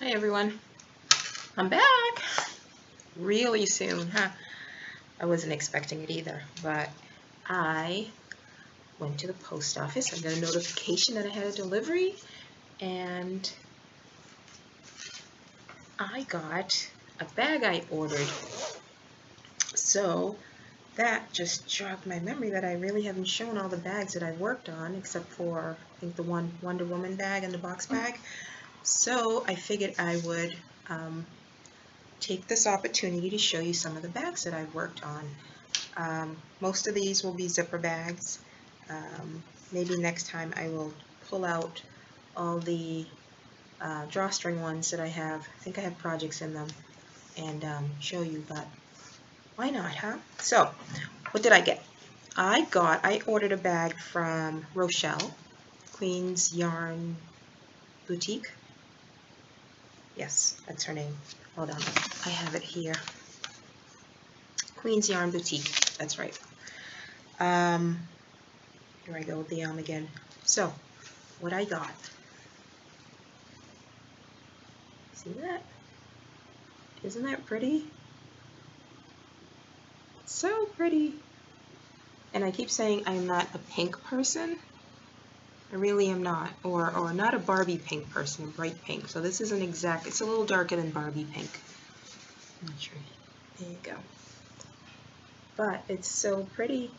Hi everyone, I'm back really soon, huh? I wasn't expecting it either, but I went to the post office. I got a notification that I had a delivery, and I got a bag I ordered. So that just jogged my memory that I really haven't shown all the bags that I worked on, except for I think the one Wonder Woman bag and the box bag. So I figured I would take this opportunity to show you some of the bags that I've worked on. Most of these will be zipper bags. Maybe next time I will pull out all the drawstring ones that I have. I think I have projects in them, and show you, but why not, huh? So what did I get? I ordered a bag from Rochelle, Queen's Yarn Boutique. Yes, that's her name. Hold on, I have it here. Queen's Yarn Boutique, that's right. Here I go with the again. So, what I got. See that? Isn't that pretty? So pretty. And I keep saying I'm not a pink person. I really am not. Or not a Barbie pink person, a bright pink. So this isn't exact, it's a little darker than Barbie pink. I'm not sure. There you go. But it's so pretty.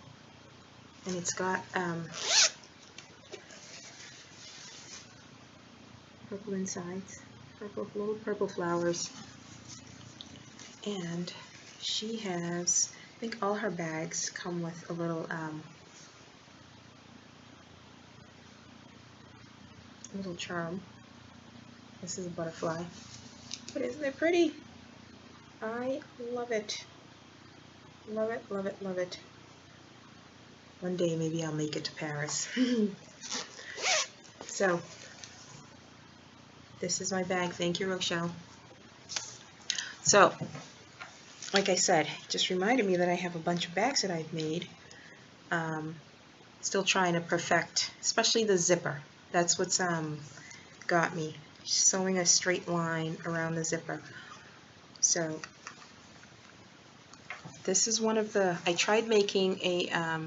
And it's got purple insides, little purple flowers. And she has, I think all her bags come with a little charm. This is a butterfly. But isn't it pretty? I love it. Love it, love it, love it. One day maybe I'll make it to Paris. So, this is my bag. Thank you, Rochelle. So, like I said, just reminded me that I have a bunch of bags that I've made. Still trying to perfect, especially the zipper. That's what's got me. Sewing a straight line around the zipper. So, this is one of the, I tried making a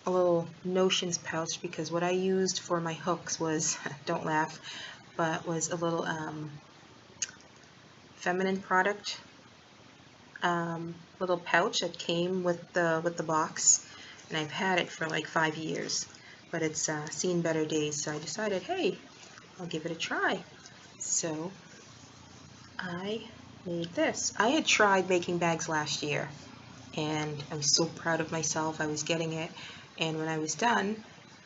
little notions pouch, because what I used for my hooks was, don't laugh, but was a little feminine product little pouch that came with the box, and I've had it for like 5 years, but it's seen better days, so I decided, hey, I'll give it a try. So I made this. I had tried making bags last year, and I was so proud of myself. I was getting it, and when I was done,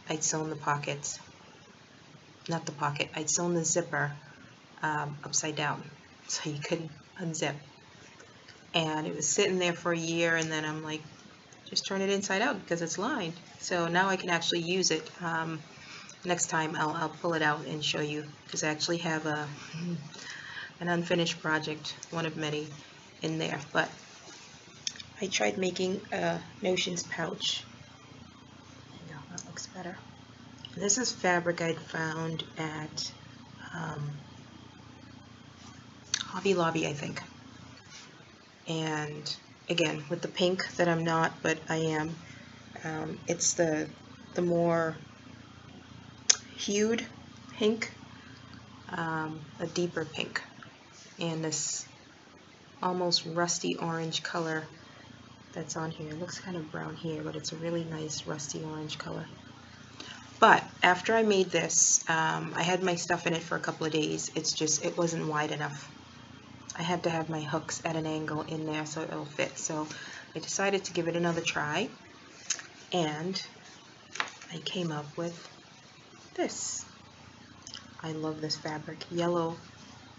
I'd sewn the pockets, not the pocket, I'd sewn the zipper upside down so you couldn't unzip. And it was sitting there for a year, and then I'm like, just turn it inside out because it's lined. So now I can actually use it. Next time I'll pull it out and show you, because I actually have an unfinished project, one of many, in there. But I tried making a notions pouch. There you go, that looks better. This is fabric I'd found at Hobby Lobby, I think. And again, with the pink that I'm not, but I am, it's the more hued pink, a deeper pink, and this almost rusty orange color that's on here. It looks kind of brown here, but it's a really nice rusty orange color. But after I made this, I had my stuff in it for a couple of days. It's just, it wasn't wide enough. I had to have my hooks at an angle in there so it'll fit. So I decided to give it another try, and I came up with this. I love this fabric. Yellow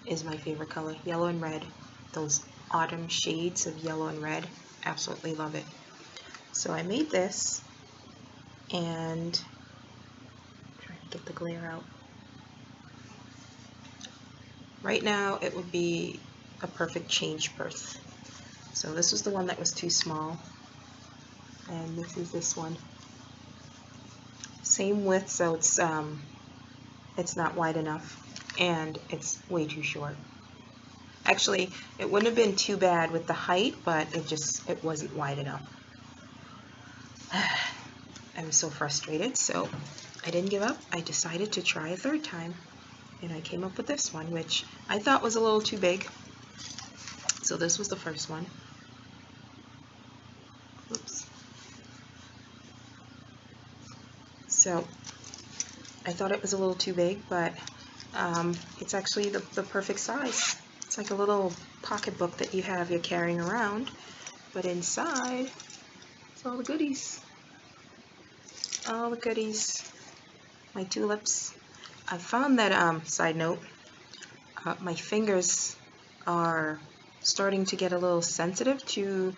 is my favorite color. Yellow and red. Those autumn shades of yellow and red. Absolutely love it. So I made this, and I'm trying to get the glare out. Right now it would be a perfect change purse. So this was the one that was too small, and this is this one. Same width, so it's not wide enough, and it's way too short. Actually, it wouldn't have been too bad with the height, but it wasn't wide enough. I was so frustrated, so I didn't give up. I decided to try a third time, and I came up with this one, which I thought was a little too big. So this was the first one. Oops. So I thought it was a little too big, but it's actually the perfect size. It's like a little pocketbook that you're carrying around, but inside, it's all the goodies. All the goodies. My tulips. I found that, side note, my fingers are starting to get a little sensitive to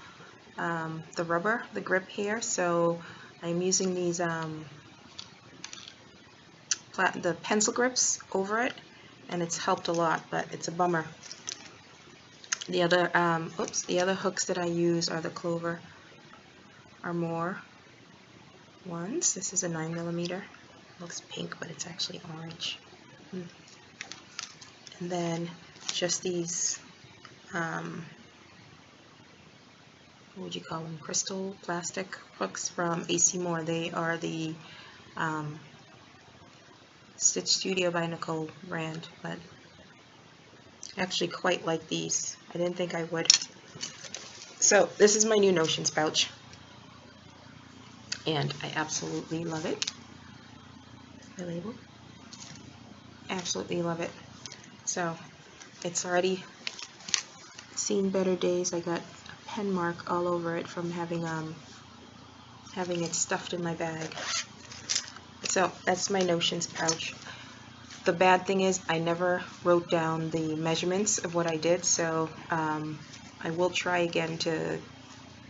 the rubber, the grip here, so I'm using these the pencil grips over it, and it's helped a lot, but it's a bummer. The other hooks that I use are the Clover Armour ones. This is a 9mm. Looks pink, but it's actually orange. And then just these, what would you call them? Crystal plastic hooks from AC Moore. They are the Stitch Studio by Nicole brand, but I actually quite like these. I didn't think I would. So this is my new Notions pouch, and I absolutely love it. My label. Absolutely love it. So it's already seen better days. I got a pen mark all over it from having it stuffed in my bag. So that's my Notions pouch. The bad thing is I never wrote down the measurements of what I did, so I will try again to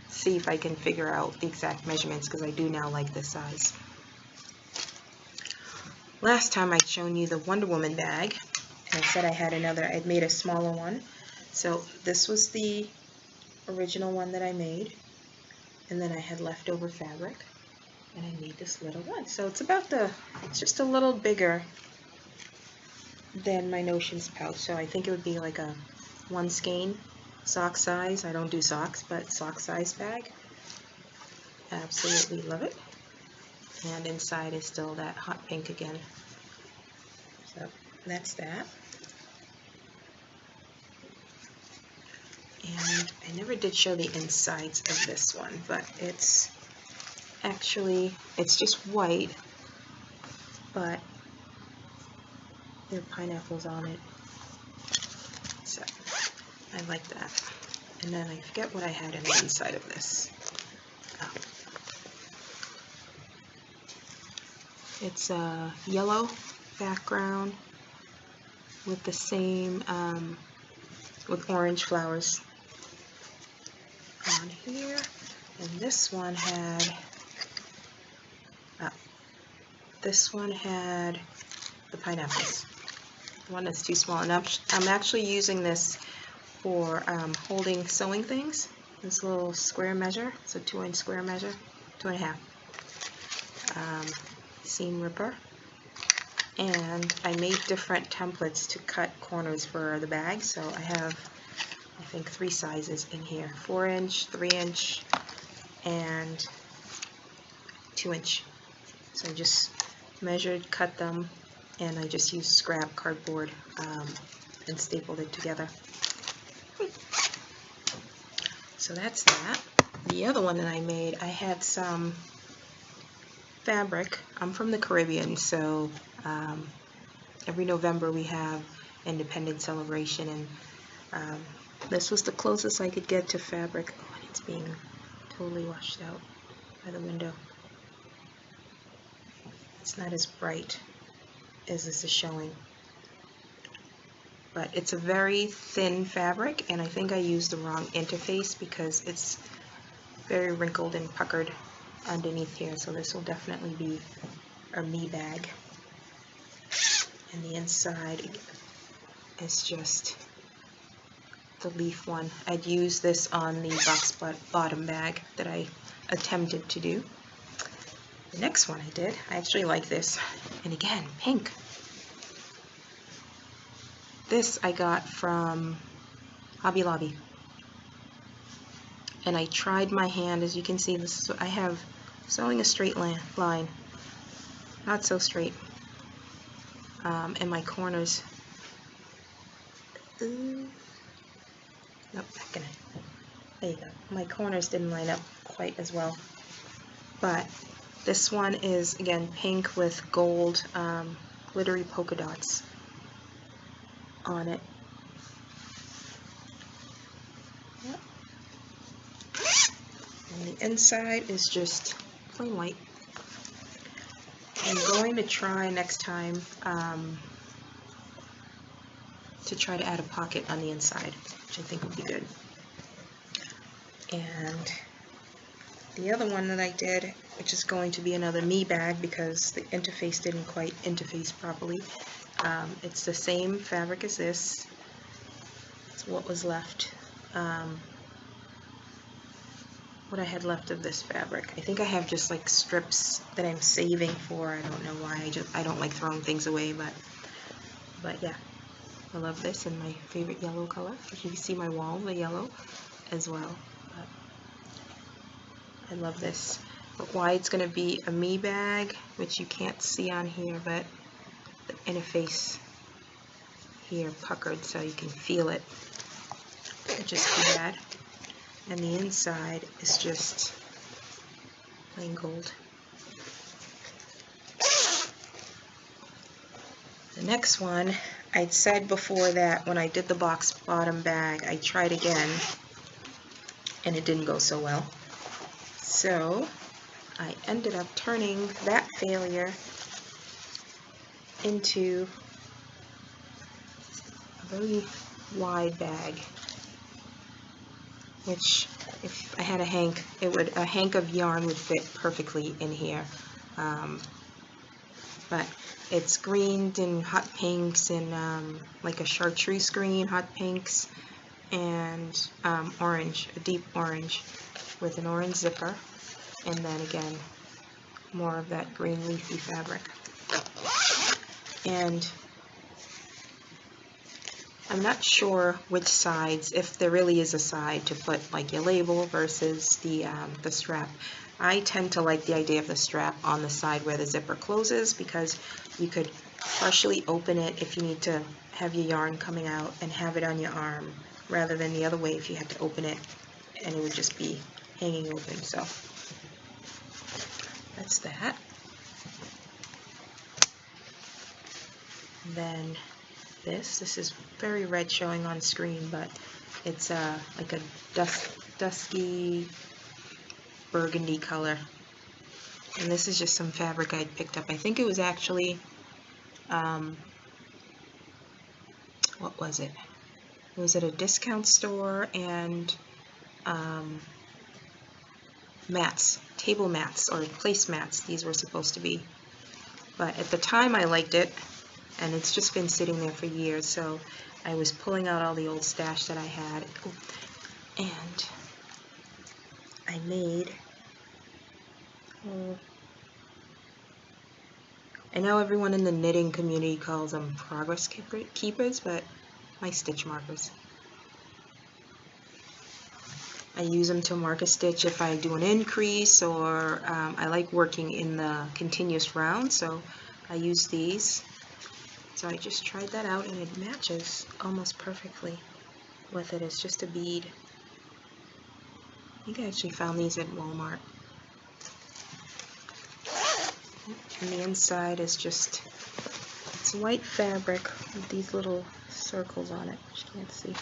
see if I can figure out the exact measurements, because I do now like this size. Last time I'd shown you the Wonder Woman bag, and I said I had another. I'd made a smaller one. So this was the original one that I made, and then I had leftover fabric, and I made this little one. So it's just a little bigger than my Notions pouch. So I think it would be like a 1 skein sock size. I don't do socks, but sock size bag. Absolutely love it. And inside is still that hot pink again. So that's that. And I never did show the insides of this one, but it's just white, but there are pineapples on it. So I like that. And then I forget what I had in the inside of this. Oh. It's a yellow background with the same, with orange flowers on here. And this one had, the pineapples. The one that's too small. And I'm actually using this for holding sewing things. This little square measure. It's a 2-inch square measure, 2.5. Seam ripper, and I made different templates to cut corners for the bag, so I have, I think, 3 sizes in here: 4-inch, 3-inch, and 2-inch. So I just measured, cut them, and I just used scrap cardboard and stapled it together. So that's that. The other one that I made, I had some fabric. I'm from the Caribbean, so every November we have Independence Celebration, and this was the closest I could get to fabric. Oh, and it's being totally washed out by the window. It's not as bright as this is showing, but it's a very thin fabric, and I think I used the wrong interface because it's very wrinkled and puckered underneath here, so this will definitely be a me bag. And the inside is just the leaf one. I'd used this on the box bottom bag that I attempted to do. The next one I did, I actually like this, and again, pink. This I got from Hobby Lobby. And I tried my hand, as you can see, this is, I have sewing a straight line, not so straight, and my corners, nope, not gonna, there you go, my corners didn't line up quite as well, but this one is, again, pink with gold glittery polka dots on it. Yep. And the inside is just plain white. I'm going to try next time to try to add a pocket on the inside, which I think would be good. And the other one that I did, which is going to be another me bag because the interface didn't quite interface properly. It's the same fabric as this. It's what was left. What I had left of this fabric. I think I have just like strips that I'm saving for. I don't know why. I don't like throwing things away, but yeah. I love this in my favorite yellow color. As you can see my wall, the yellow as well. But I love this. But why it's going to be a me bag, which you can't see on here, but the interface here puckered so you can feel it, which is too bad. And the inside is just plain gold. The next one, I'd said before that when I did the box bottom bag, I tried again and it didn't go so well. So I ended up turning that failure into a very wide bag, which if I had a hank, a hank of yarn would fit perfectly in here. But it's greened in hot pinks and like a chartreuse green, hot pinks, and orange, a deep orange with an orange zipper, and then again more of that green leafy fabric. And I'm not sure which sides, if there really is a side to put like your label versus the strap. I tend to like the idea of the strap on the side where the zipper closes, because you could partially open it if you need to have your yarn coming out and have it on your arm, rather than the other way if you had to open it and it would just be hanging open. So that's that. And then this is very red showing on screen, but it's like a dusky burgundy color, and this is just some fabric I'd picked up. I think it was actually what was it? It was at a discount store, and mats, table mats or place mats, these were supposed to be. But at the time I liked it, and it's just been sitting there for years, so I was pulling out all the old stash that I had. Ooh. And I made, I know everyone in the knitting community calls them progress keepers, but my stitch markers. I use them to mark a stitch if I do an increase, or I like working in the continuous round, so I use these. So I just tried that out, and it matches almost perfectly with it. It's just a bead. I think I actually found these at Walmart. And the inside is just, it's white fabric with these little circles on it, which you can't see.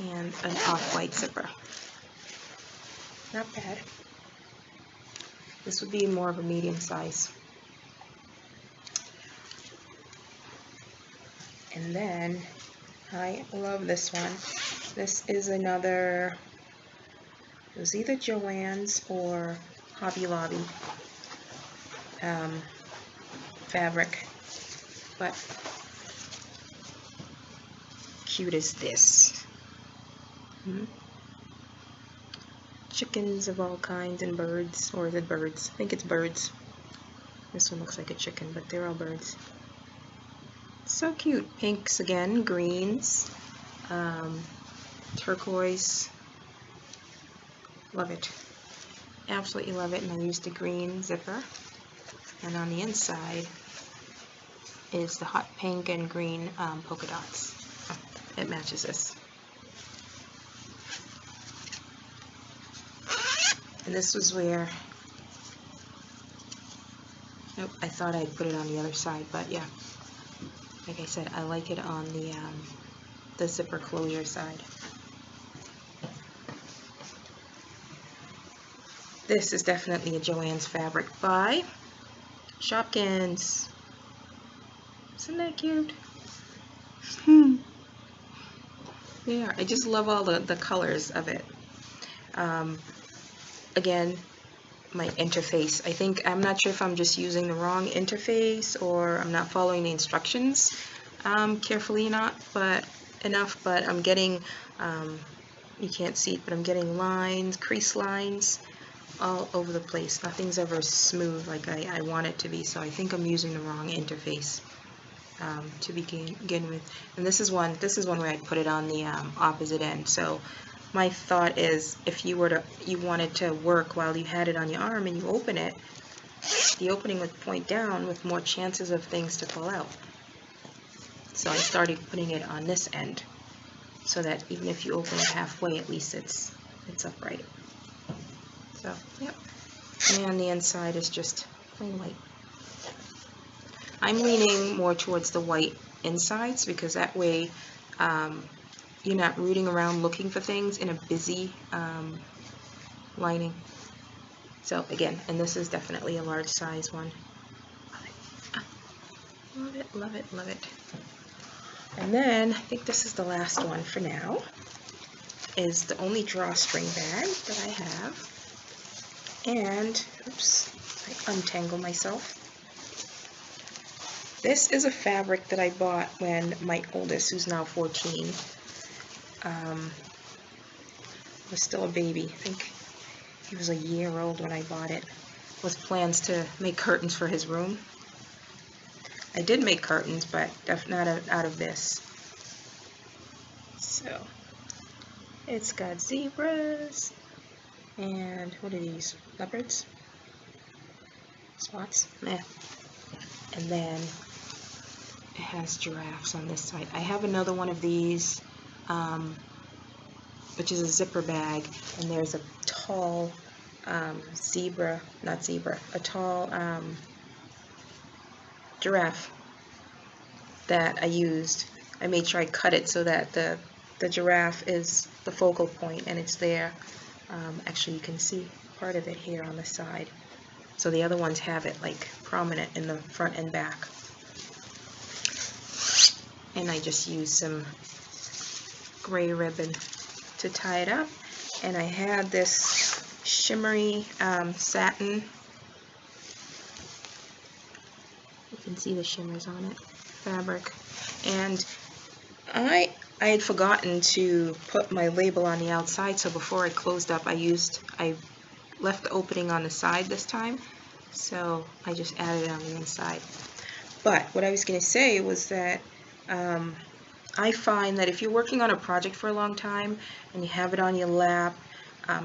And an off-white zipper. Not bad. This would be more of a medium size. And then, I love this one. This is another, it was either Joann's or Hobby Lobby fabric, but cute as this. Chickens of all kinds and birds, or is it birds? I think it's birds. This one looks like a chicken, but they're all birds. So cute. Pinks again, greens, turquoise. Love it. Absolutely love it. And I used the green zipper. And on the inside is the hot pink and green polka dots. It matches this. And this was where, nope, I thought I'd put it on the other side, but yeah, like I said, I like it on the zipper closure side. This is definitely a Joann's fabric by Shopkins. Isn't that cute? Yeah, I just love all the colors of it. Again, my interface. I think, I'm not sure if I'm just using the wrong interface or I'm not following the instructions carefully enough, but I'm getting, you can't see it, but I'm getting lines, crease lines all over the place. Nothing's ever smooth like I want it to be, so I think I'm using the wrong interface to begin with. And this is one where I put it on the opposite end. So my thought is, if you wanted to work while you had it on your arm and you open it, the opening would point down with more chances of things to fall out. So I started putting it on this end, so that even if you open it halfway, at least it's upright. So, yep. And on the inside is just plain white. I'm leaning more towards the white insides because that way you're not rooting around looking for things in a busy lining. So again, and this is definitely a large size one. Love it, love it, love it. And then I think this is the last one for now. Is the only drawstring bag that I have. And, oops, I untangle myself. This is a fabric that I bought when my oldest, who's now 14, was still a baby. I think he was a year old when I bought it, with plans to make curtains for his room. I did make curtains, but definitely not out of this. So, it's got zebras. And what are these? Leopards? Spots? Meh. And then it has giraffes on this side. I have another one of these, which is a zipper bag, and there's a tall giraffe that I used. I made sure I cut it so that the giraffe is the focal point and it's there. Actually, you can see part of it here on the side. So the other ones have it like prominent in the front and back. And I just used some gray ribbon to tie it up. And I had this shimmery satin. You can see the shimmers on it. Fabric. And I had forgotten to put my label on the outside, so before I closed up, I left the opening on the side this time, so I just added it on the inside. But what I was going to say was that I find that if you're working on a project for a long time and you have it on your lap,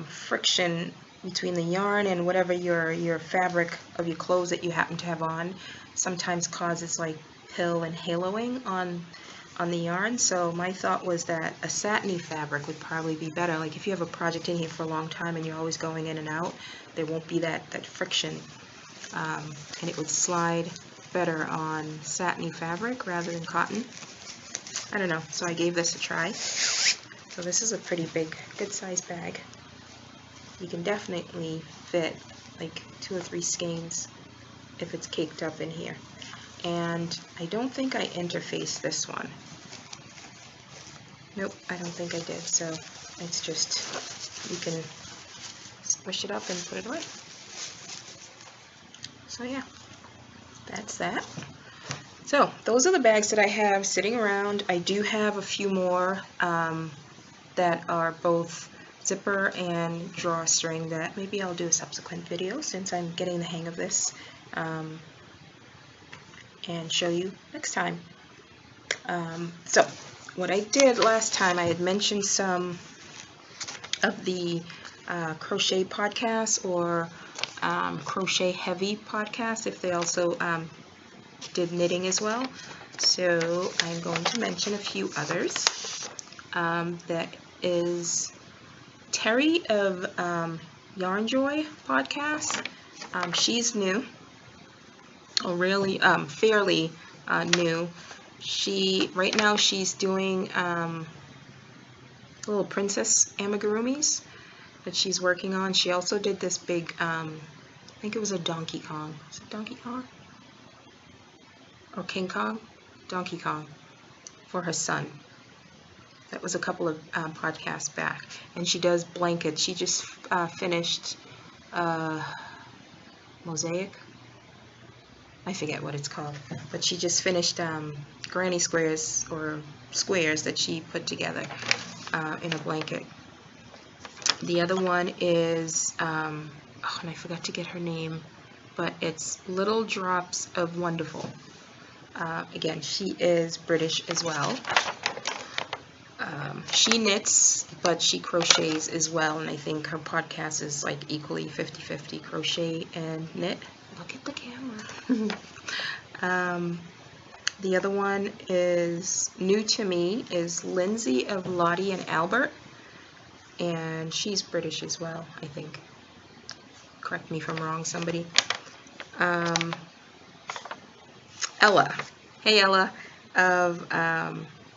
friction between the yarn and whatever your fabric of your clothes that you happen to have on sometimes causes like pill and haloing on the yarn. So my thought was that a satiny fabric would probably be better. Like if you have a project in here for a long time and you're always going in and out, there won't be that friction, and it would slide better on satiny fabric rather than cotton. I don't know, so I gave this a try. So this is a pretty big, good size bag. You can definitely fit like 2 or 3 skeins if it's caked up in here. And I don't think I interfaced this one. Nope, I don't think I did. So it's just, you can squish it up and put it away. So yeah, that's that. So those are the bags that I have sitting around. I do have a few more that are both zipper and drawstring that maybe I'll do a subsequent video since I'm getting the hang of this, and show you next time. So what I did last time, I had mentioned some of the crochet podcasts or crochet heavy podcasts, if they also did knitting as well. So I'm going to mention a few others. That is Terry of Yarn Joy podcast. She's new, or really fairly new. Right now she's doing little princess amigurumis that she's working on. She also did this big, I think it was a Donkey Kong. Is it Donkey Kong? Or King Kong? Donkey Kong for her son. That was a couple of podcasts back. And she does blankets. She just finished Mosaic. I forget what it's called. But she just finished granny squares, or squares that she put together in a blanket. The other one is, and I forgot to get her name, but it's Little Drops of Wonderful. Again, she is British as well. She knits, but she crochets as well, and I think her podcast is like equally 50-50 crochet and knit. Look at the camera. The other one is new to me, is Lindsay of Lottie and Albert, and she's British as well, I think. Correct me if I'm wrong, somebody. Ella. Hey Ella, of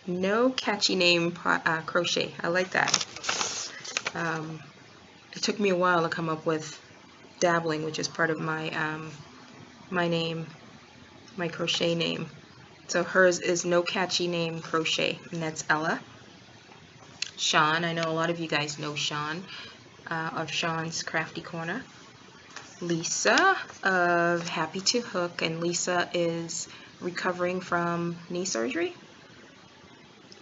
No Catchy Name Crochet. I like that. It took me a while to come up with Dabbling, which is part of my my name, my crochet name. So hers is No Catchy Name Crochet, and that's Ella. Sean, I know a lot of you guys know Sean, of Sean's Crafty Corner. Lisa of Happy to Hook, and Lisa is recovering from knee surgery.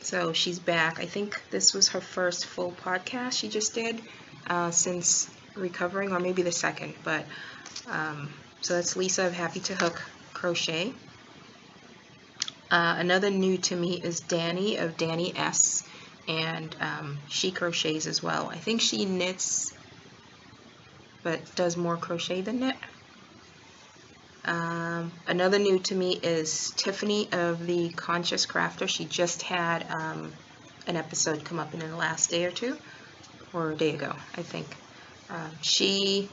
So she's back. I think this was her first full podcast she just did since recovering, or maybe the second, but so that's Lisa of Happy to Hook Crochet. Another new to me is Danny of Danny S, and she crochets as well. I think she knits, but does more crochet than knit. Another new to me is Tiffany of the Conscious Crafter. She just had an episode come up in the last day or two, or a day ago, I think. She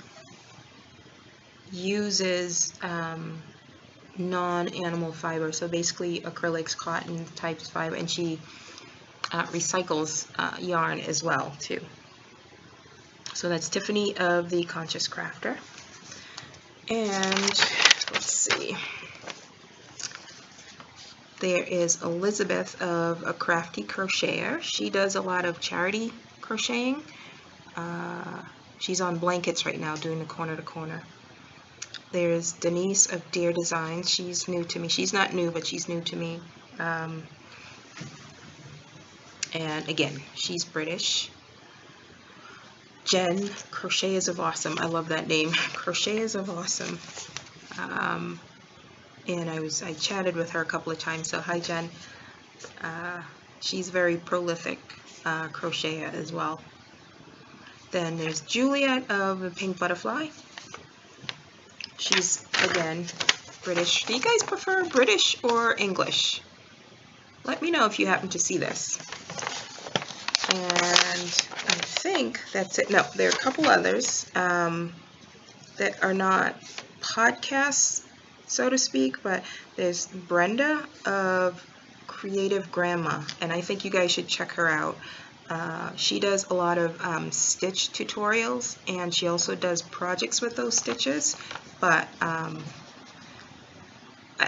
uses non-animal fiber, so basically acrylics, cotton types fiber, and she recycles yarn as well too. So that's Tiffany of the Conscious Crafter. And let's see, there is Elizabeth of A Crafty Crocheter. She does a lot of charity crocheting. She's on blankets right now doing the corner to corner. There's Denise of Dear Designs. She's new to me. She's not new, but she's new to me. And again, she's British. Jen, Crocheters of Awesome. I love that name, Crocheters of Awesome. And I chatted with her a couple of times, so hi Jen. She's very prolific crocheter as well. Then there's Juliet of the Pink Butterfly. She's, again, British. Do you guys prefer British or English? Let me know if you happen to see this. And I think that's it. No, there are a couple others that are not podcasts, so to speak, but there's Brenda of Creative Grandma, and I think you guys should check her out. She does a lot of stitch tutorials, and she also does projects with those stitches, but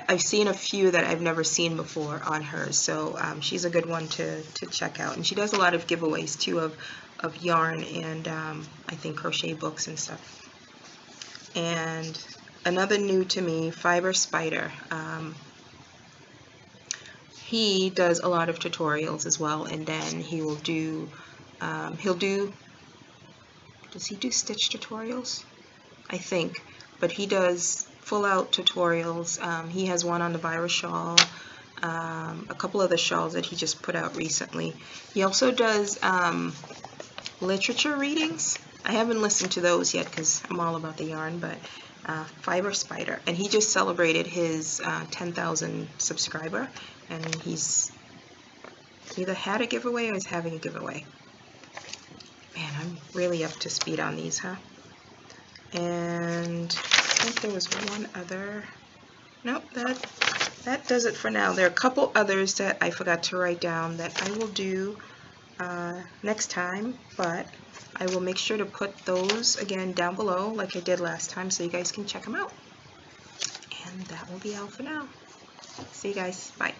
I've seen a few that I've never seen before on hers, so she's a good one to check out. And she does a lot of giveaways too of yarn and I think crochet books and stuff. And another new to me, Fiber Spider. He does a lot of tutorials as well, and then he will do, does he do stitch tutorials? I think, but he does full out tutorials. He has one on the virus shawl. a couple of the shawls that he just put out recently. He also does literature readings. I haven't listened to those yet because I'm all about the yarn, but Fiber Spider, and he just celebrated his 10,000 subscriber, and he's either had a giveaway or is having a giveaway. Man, I'm really up to speed on these, huh? And I think there was one other. Nope, that does it for now. There are a couple others that I forgot to write down that I will do next time, but I will make sure to put those again down below like I did last time so you guys can check them out. And that will be all for now. See you guys. Bye.